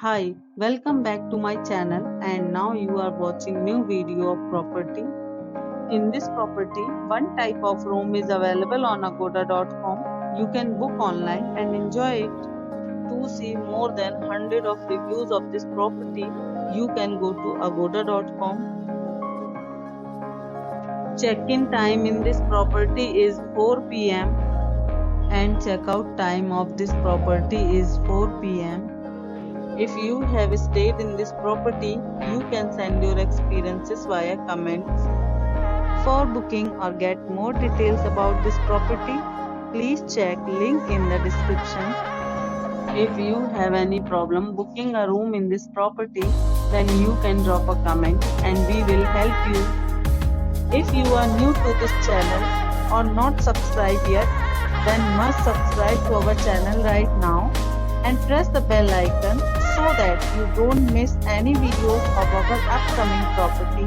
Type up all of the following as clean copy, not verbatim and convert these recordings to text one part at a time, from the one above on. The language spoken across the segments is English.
Hi, welcome back to my channel and now you are watching new video of property. In this property, one type of room is available on agoda.com. You can book online and enjoy it. To see more than 100 of reviews of this property, you can go to agoda.com. Check-in time in this property is 4 p.m. and checkout time of this property is 4 p.m. If you have stayed in this property, you can send your experiences via comments. For booking or get more details about this property, please check link in the description. If you have any problem booking a room in this property, then you can drop a comment and we will help you. If you are new to this channel or not subscribed yet, then must subscribe to our channel right now and press the bell icon so that you don't miss any videos of our upcoming property.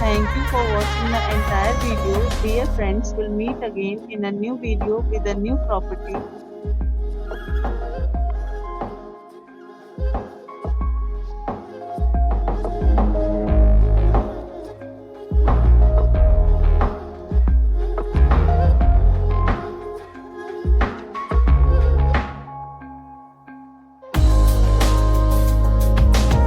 Thank you for watching the entire video. Dear friends, will meet again in a new video with a new property.